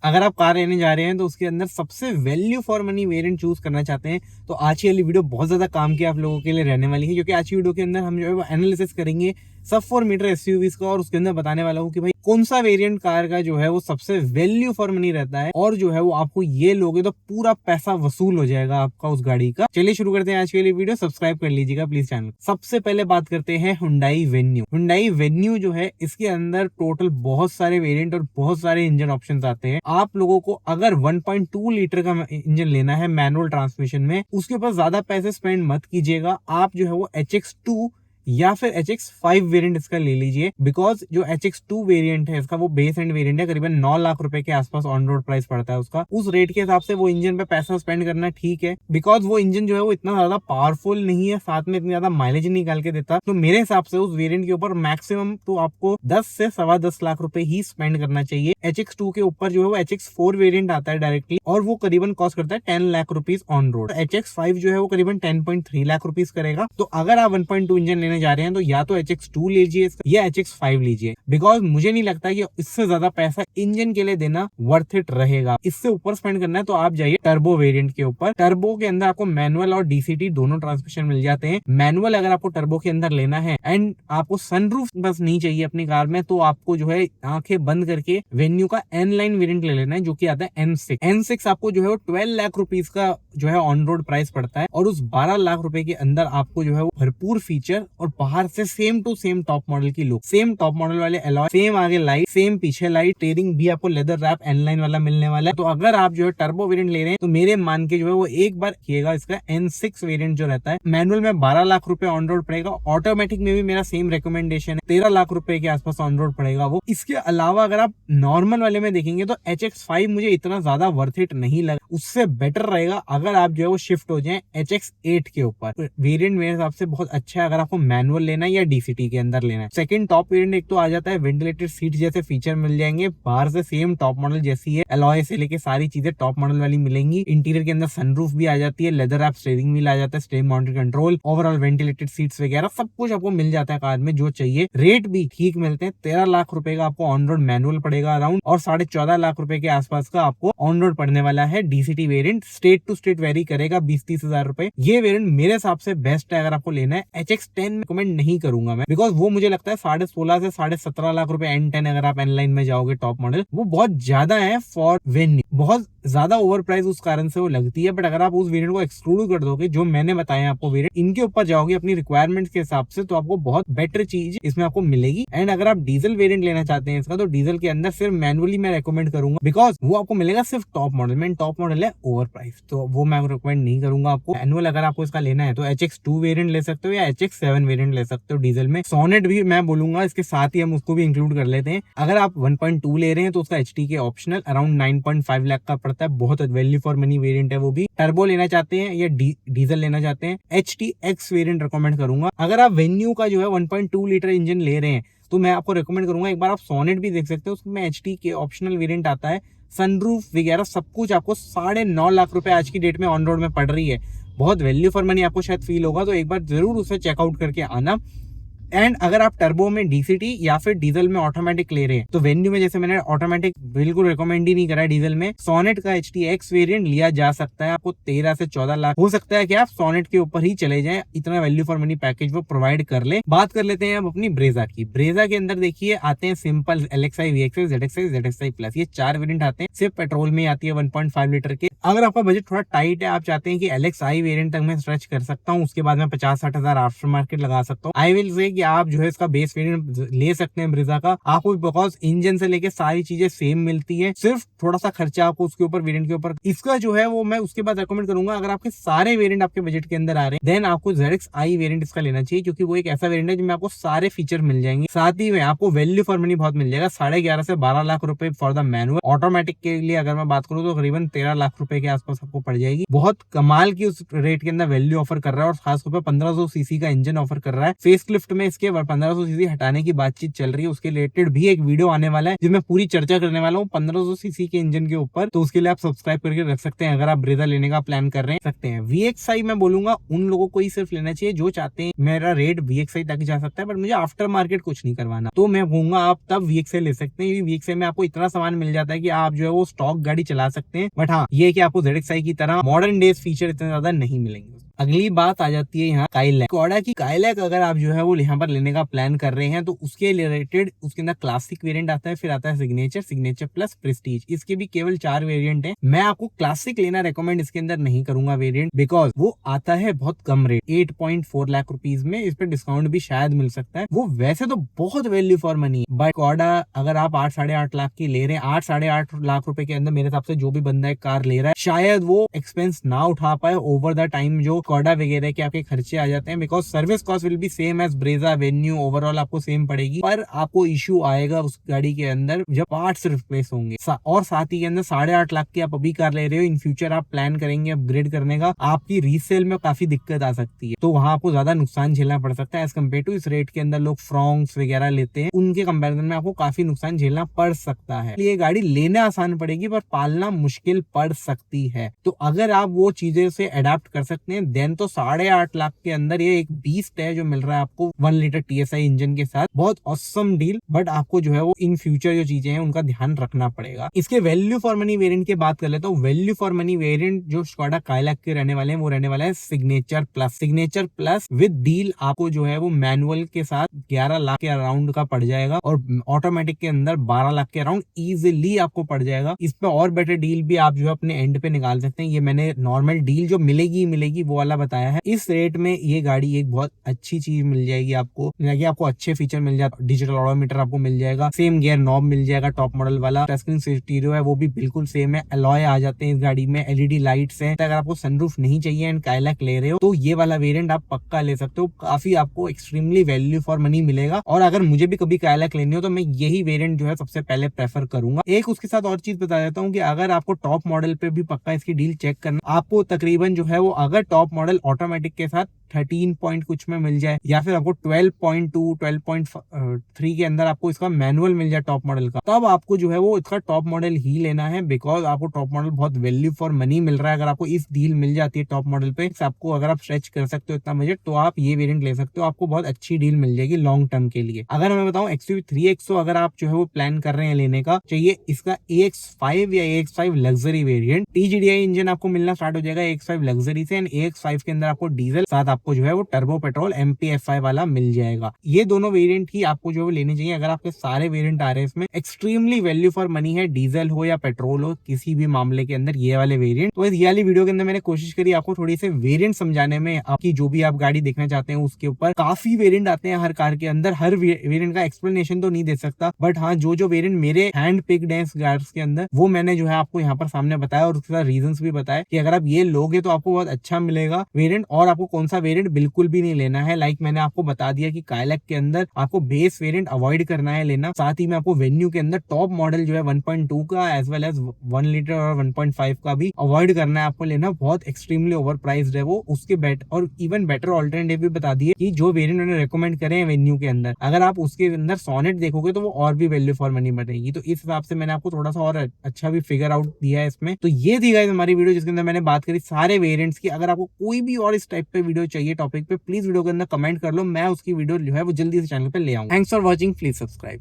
अगर आप कार लेने जा रहे हैं तो उसके अंदर सबसे value for money variant choose करना चाहते हैं तो आज की वाली वीडियो बहुत ज्यादा काम की आप लोगों के लिए रहने वाली है, क्योंकि आज की वीडियो के अंदर हम जो है वो एनालिसिस करेंगे सब 4 मीटर एसयूवीज का, और उसके अंदर बताने वाला हूँ कि भाई कौन सा वेरिएंट कार का जो है वो सबसे वैल्यू फॉर मनी रहता है, और जो है वो आपको ये लोगे तो पूरा पैसा वसूल हो जाएगा आपका उस गाड़ी का। चलिए शुरू करते हैं आज के लिए वीडियो। सब्सक्राइब कर लीजिएगा प्लीज चैनल। सबसे पहले बात करते हैं हुंडई वेन्यू। हुंडई वेन्यू जो है इसके अंदर टोटल बहुत सारे वेरिएंट और बहुत सारे इंजन ऑप्शंस आते हैं। आप लोगों को अगर 1.2 लीटर का इंजन लेना है मैनुअल ट्रांसमिशन में, उसके ऊपर ज्यादा पैसे स्पेंड मत कीजिएगा। आप जो है वो HX2 या फिर HX5 वेरिएंट इसका ले लीजिए, बिकॉज जो HX2 वेरिएंट है इसका वो बेस एंड वेरिएंट है, करीबन 9 लाख रुपए के आसपास ऑन रोड प्राइस पड़ता है उसका। उस रेट के हिसाब से वो इंजन पे पैसा स्पेंड करना ठीक है, बिकॉज वो इंजन जो है वो इतना ज्यादा पावरफुल नहीं है, साथ में इतनी ज्यादा माइलेज निकाल के देता। तो मेरे हिसाब से उस वेरिएंट के ऊपर मैक्सिमम तो आपको 10 से 10.25 लाख रुपए ही स्पेंड करना चाहिए। HX2 के ऊपर जो है वो HX4 वेरिएंट आता है डायरेक्टली, और वो करीबन कॉस्ट करता है 10 lakh rupees on road. HX5 जो है वो करीबन 10.3 लाख रुपीज करेगा। तो अगर आप 1.2 इंजन लेने जा रहे हैं तो या तो HX2 लीजिए या HX5 लीजिए, बिकॉज मुझे नहीं लगता कि इससे ज्यादा पैसा इंजन के लिए देना वर्थ इट रहेगा। इससे ऊपर स्पेंड करना है तो आप जाइए टर्बो वेरिएंट के ऊपर। टर्बो के अंदर आपको मैनुअल और DCT दोनों ट्रांसमिशन मिल जाते हैं। मैनुअल अगर आपको टर्बो के अंदर लेना है एंड आपको सनरूफ बस नहीं चाहिए अपनी कार में, तो आपको जो है आंखें बंद करके वेन्यू का N लाइन वेरिएंट ले लेना है, जो कि आता है N6। N6 आपको जो है वो 12 लाख रुपीज का जो है ऑन रोड प्राइस पड़ता है, और उस 12 लाख रुपए के अंदर आपको जो है वो भरपूर फीचर और बाहर से same to same top model की लुक, सेम टॉप मॉडल वाले अलॉय, सेम आगे लाइट, सेम पीछे लाइट, स्टीयरिंग भी आपको लेदर रैप N लाइन वाला मिलने वाला है। तो अगर आप जो है टर्बो वेरिएंट ले रहे हैं तो मेरे मान के जो है वो एक बार किएगा इसका N6 वेरिएंट जो रहता है। मैनुअल में 12 लाख रुपए ऑन रोड पड़ेगा, ऑटोमेटिक में भी मेरा सेम रिकमेंडेशन है 13 लाख रुपए के आसपास ऑन रोड पड़ेगा वो। इसके अलावा अगर आप नॉर्मल वाले में देखेंगे तो HX5 मुझे इतना ज्यादा वर्थ इट नहीं लगा। उससे बेटर रहेगा अगर आप जो है वो शिफ्ट हो जाए HX8 के ऊपर। वेरिएंट मेरे हिसाब से बहुत अच्छा है अगर आपको मैनुअल लेना है या DCT के अंदर लेना है। सेकंड टॉप वेरिएंट एक तो आ जाता है, वेंटिलेटेड सीट जैसे फीचर मिल जाएंगे, बाहर से सेम टॉप मॉडल जैसी है, अलॉय से लेके सारी चीजें टॉप मॉडल वाली मिलेंगी। इंटीरियर के अंदर सनरूफ भी आ जाती है, लेदर रैप स्टीयरिंग व्हील आ जाता है, steering mounted control, overall ventilated seats वगैरह सब कुछ आपको मिल जाता है कार में जो चाहिए। रेट भी ठीक मिलते हैं। 13 लाख रुपए का आपको ऑन रोड मैनुअल पड़ेगा अराउंड, और 14.5 लाख रुपए के आसपास का आपको ऑन रोड पड़ने वाला है DCT variant. State to state vary करेगा 20-30 हजार रुपए। ये वेरिएंट मेरे हिसाब से बेस्ट है अगर आपको लेना है। HX10 रिकमेंड नहीं करूंगा मैं, बिकॉज वो मुझे लगता है 16.5 से 17.5 लाख रुपए N10 अगर आप N लाइन में जाओगे टॉप मॉडल, वो बहुत ज्यादा है फॉर वेन्यू, बहुत ज्यादा ओवर प्राइस उस कारण से वो लगती है। बट अगर आप उस वेरिएंट को एक्सक्लूड कर दोगे जो मैंने बताया आपको वेरिएंट, इनके ऊपर जाओगे अपनी रिक्वायरमेंट्स के हिसाब से, तो आपको बहुत बेटर चीज इसमें आपको मिलेगी। एंड अगर आप डीजल वेरिएंट लेना चाहते हैं इसका, तो डीजल के अंदर सिर्फ मैनुअली मैं रेकमेंड करूंगा, बिकॉज वो आपको मिलेगा सिर्फ टॉप मॉडल में। टॉप मॉडल है ओवर प्राइस, तो वो मैं रिकमेंड नहीं करूंगा आपको। मैनुअल अगर आपको इसका लेना है तो HX2 वेरिएंट ले सकते हो या HX7 वेरिएंट ले सकते हो डीजल में। सोनेट भी मैं बोलूंगा इसके साथ ही हम उसको भी इंक्लूड कर लेते हैं। अगर आप 1.2 ले रहे हैं तो उसका HTK ऑप्शनल अराउंड 9.5 लाख का पड़ता है, बहुत वैल्यू फॉर मनी वेरिएंट है वो भी। टर्बो लेना चाहते हैं या डीजल लेना चाहते हैं, HTX वेरिएंट रिकमेंड करूंगा। अगर आप वेन्यू का जो है 1.2 लीटर इंजन ले रहे हैं तो मैं आपको रिकमेंड करूंगा एक बार आप सोनेट भी देख सकते हो, उसमें HTK ऑप्शनल वेरिएंट आता है, सनरूफ वगैरह सब कुछ आपको 9.5 लाख रुपए आज की डेट में ऑन रोड में पड़ रही है। बहुत वैल्यू फॉर मनी आपको शायद फील होगा, तो एक बार जरूर उसे चेकआउट करके आना। एंड अगर आप टर्बो में DCT या फिर डीजल में ऑटोमेटिक ले रहे हैं तो वेन्यू में जैसे मैंने ऑटोमेटिक बिल्कुल रिकमेंड ही नहीं करा है, डीजल में सोनेट का HTX वेरिएंट लिया जा सकता है। आपको 13 से 14 लाख हो सकता है कि आप सोनेट के ऊपर ही चले जाएं, इतना वैल्यू फॉर मनी पैकेज वो प्रोवाइड कर ले। बात कर लेते हैं अब अपनी ब्रेजा की। ब्रेजा के अंदर देखिए आते हैं simple LXi, VXi, ZXi, ZXi plus, ये 4 वेरिएंट आते हैं। सिर्फ पेट्रोल में आती है 1.5 लीटर के। अगर आपका बजट थोड़ा टाइट है, आप चाहते हैं कि LXi वेरिएंट तक मैं स्ट्रेच कर सकता हूँ, उसके बाद मैं 50-60 हजार आफ्टर मार्केट लगा सकता हूँ, आई विल से कि आप जो है इसका बेस वेरिएंट ले सकते हैं ब्रेजा का। आपको बिकॉज इंजन से लेके सारी चीजें सेम मिलती है, सिर्फ थोड़ा सा खर्चा आपको उसके ऊपर वेरिएंट के ऊपर इसका जो है वो मैं उसके बाद रेकमेंड करूंगा। अगर आपके सारे वेरिएंट आपके बजट के अंदर आ रहे हैं देन आपको ZXi वेरिएंट इसका लेना चाहिए, क्योंकि वो एक ऐसा वेरिएंट है जिसमें आपको सारे फीचर मिल जाएंगे, साथ ही में आपको वैल्यू फॉर मनी बहुत मिल जाएगा। 11.5 से 12 लाख रुपए फॉर द मैनुअल। ऑटोमेटिक के लिए अगर मैं बात करूँ तो करीबन 13 लाख रुपए के आसपास आपको पड़ जाएगी। बहुत कमाल की उस रेट के अंदर वैल्यू ऑफर कर रहा है, और खासतौर पर 1500 सीसी का इंजन ऑफर कर रहा है। फेसलिफ्ट में इसके 1500 सीसी हटाने की बातचीत चल रही है, उसके रिलेटेड भी एक वीडियो आने वाला है जिसमें पूरी चर्चा करने वाला हूँ। 1500 सीसी के इंजन के ऊपर, तो उसके लिए आप सब्सक्राइब करके रख सकते हैं अगर आप ब्रेजा लेने का प्लान कर रहे हैं सकते हैं। VXI मैं बोलूंगा उन लोगों को ही सिर्फ लेना चाहिए जो चाहते हैं मेरा रेट VXI तक जा सकता है बट मुझे आफ्टर मार्केट कुछ नहीं करवाना, तो मैं कहूंगा आप तब VXI ले सकते हैं। VXI में आपको इतना सामान मिल जाता है कि आप जो है वो स्टॉक गाड़ी चला सकते हैं, बट हाँ ये कि आपको ZXi की तरह मॉडर्न डेज फीचर इतने ज्यादा नहीं मिलेंगे। अगली बात आ जाती है यहाँ स्काईलैक। स्कोडा की स्काईलैक अगर आप जो है वो यहाँ पर लेने का प्लान कर रहे हैं तो उसके रिलेटेड उसके अंदर क्लासिक वेरिएंट आता है, फिर आता है सिग्नेचर, सिग्नेचर प्लस प्रेस्टीज। इसके भी केवल 4 वेरिएंट हैं। मैं आपको क्लासिक लेना रेकमेंड इसके अंदर नहीं करूंगा वेरिएंट, बिकॉज वो आता है बहुत कम रेट 8.4 लाख रुपीज में। इस पे डिस्काउंट भी शायद मिल सकता है। वो वैसे तो बहुत वैल्यू फॉर मनी है, बट स्कोडा अगर आप 8 साढ़े 8 लाख की ले रहे हैं, 8 साढ़े 8 लाख रुपए के अंदर मेरे हिसाब से जो भी बंदा एक कार ले रहा है शायद वो एक्सपेंस ना उठा पाए ओवर द टाइम जो स्कोडा वगैरह के आपके खर्चे आ जाते हैं, because service cost will be same as Brezza, Venue overall आपको सेम पड़ेगी, पर आपको इश्यू आएगा उस गाड़ी के अंदर जब पार्ट्स रिप्लेस होंगे। और साथ ही के अंदर 8.5 लाख की आप अभी कार ले रहे हो, इन फ्यूचर आप प्लान करेंगे अपग्रेड करने का, आपकी रीसेल में काफी दिक्कत आ सकती है, तो वहां आपको ज्यादा नुकसान झेलना पड़ सकता है एज कम्पेयर टू इस रेट के अंदर लोग फ्रॉन्क्स वगैरह लेते हैं, उनके कंपेरिजन में आपको काफी नुकसान झेलना पड़ सकता है। ये गाड़ी लेने आसान पड़ेगी पर पालना मुश्किल पड़ सकती है। तो अगर आप वो चीजें से अडेप्ट कर सकते हैं देन तो 8.5 लाख के अंदर ये एक बीस्ट है जो मिल रहा है आपको 1 लीटर TSI इंजन के साथ, बहुत ऑसम डील। बट आपको जो है वो इन फ्यूचर जो चीजें हैं उनका ध्यान रखना पड़ेगा। इसके वैल्यू फॉर मनी वेरिएंट की बात कर लेता हूँ। वैल्यू फॉर मनी वेरिएंट जो स्कोडा स्काईलैक के रहने वाले हैं वो रहने वाला है signature plus. Signature plus with deal आपको जो है वो मैनुअल के साथ 11 लाख के अराउंड का पड़ जाएगा और ऑटोमेटिक के अंदर 12 लाख के अराउंड इजिली आपको पड़ जाएगा। इस पे और बेटर डील भी आप जो है अपने एंड पे निकाल सकते हैं। ये मैंने नॉर्मल डील जो मिलेगी वो वाला बताया है। इस रेट में ये गाड़ी एक बहुत अच्छी चीज मिल जाएगी आपको, आपको अच्छे फीचर मिल जाए, डिजिटल ऑडोमीटर आपको मिल जाएगा, सेम गियर नॉब मिल जाएगा टॉप मॉडल वाला, टच स्क्रीन स्टीरियो है वो भी बिल्कुल सेम है, अलॉय आ जाते हैं इस गाड़ी में, LED लाइट्स हैं। अगर आपको सनरूफ नहीं चाहिए एंड स्काईलैक ले रहे हो तो ये वाला वेरिएंट आप पक्का ले सकते हो, काफी आपको एक्सट्रीमली वैल्यू फॉर मनी मिलेगा। और अगर मुझे भी कभी स्काईलैक लेनी हो तो मैं यही वेरिएंट जो है सबसे पहले प्रेफर करूंगा। एक उसके साथ और चीज बता देता हूँ कि अगर आपको टॉप मॉडल पे भी पक्का इसकी डील चेक करना, आपको तकरीबन जो है वो अगर टॉप मॉडल ऑटोमेटिक के साथ 13 पॉइंट कुछ में मिल जाए या फिर आपको 12.2 12.3 के अंदर आपको इसका मैनुअल मिल जाए टॉप मॉडल का, तब आपको जो है वो इसका टॉप मॉडल ही लेना है, बिकॉज आपको टॉप मॉडल बहुत वैल्यू फॉर मनी मिल रहा है। अगर आपको इस डील मिल जाती है टॉप मॉडल पे, आपको अगर आप स्ट्रेच कर सकते हो इतना बजट तो आप ये वेरिएंट ले सकते हो, आपको बहुत अच्छी डील मिल जाएगी लॉन्ग टर्म के लिए। अगर मैं बताऊं XUV3XO अगर आप जो है वो प्लान कर रहे हैं लेने का, चाहिए इसका AX5 या AX5 luxury variant, TGDI engine आपको मिलना स्टार्ट हो जाएगा AX5 लग्जरी से, एंड AX5 के अंदर आपको डीजल साथ आपको जो है वो टर्बो पेट्रोल MPFI वाला मिल जाएगा। ये दोनों वेरिएंट ही आपको जो है लेने चाहिए। अगर आपके सारे वेरिएंट आ रहे हैं इसमें, एक्सट्रीमली वैल्यू फॉर मनी है, डीजल हो या पेट्रोल हो, किसी भी मामले के अंदर ये वाले वेरिएंट। तो ये वाली वीडियो के अंदर मैंने कोशिश करी आपको थोड़ी से वेरिएंट समझाने में, आपकी जो भी आप गाड़ी देखना चाहते हैं उसके ऊपर काफी वेरिएंट आते हैं हर कार के अंदर, हर वेरिएंट का एक्सप्लेनेशन तो नहीं दे सकता, बट हाँ जो वेरिएंट मेरे हैंड पिक्ड है इस कार्स के अंदर वो मैंने जो है आपको यहाँ पर सामने बताया और उसके रीजंस भी बताए कि अगर आप ये लोगे तो आपको बहुत अच्छा मिलेगा वेरिएंट, और आपको कौन सा वेरिएंट बिल्कुल भी नहीं लेना है। लाइक मैंने आपको बता दिया कि स्काईलैक के अंदर आपको बेस वेरिएंट अवॉइड करना है लेना, साथ ही में आपको वेन्यू के अंदर टॉप मॉडल जो है 1.2 का एज वेल एज 1 लीटर और 1.5 का भी अवॉइड करना है आपको लेना, बहुत एक्सट्रीमली ओवर प्राइस्ड है वो। उसके और इवन बेटर ऑल्टरनेटिव भी बता दिए कि जो वेरिएंट उन्होंने रेकमेंड करे हैं वेन्यू के अंदर, अगर आप उसके अंदर सोनेट देखोगे तो वो और भी वैल्यू फॉर मनी बढ़ेगी। तो इस हिसाब से मैंने आपको थोड़ा सा और अच्छा भी फिगर आउट दिया है इसमें। तो ये थी गाइस हमारी वीडियो जिसके अंदर मैंने बात करी सारे वेरिएंट्स की। अगर आपको कोई भी और इस टाइप पे वीडियो चाहिए टॉपिक पे, प्लीज वीडियो के अंदर कमेंट कर लो, मैं उसकी वीडियो जो है वो जल्दी से चैनल पे ले आऊंगा। Thanks for watching, please subscribe.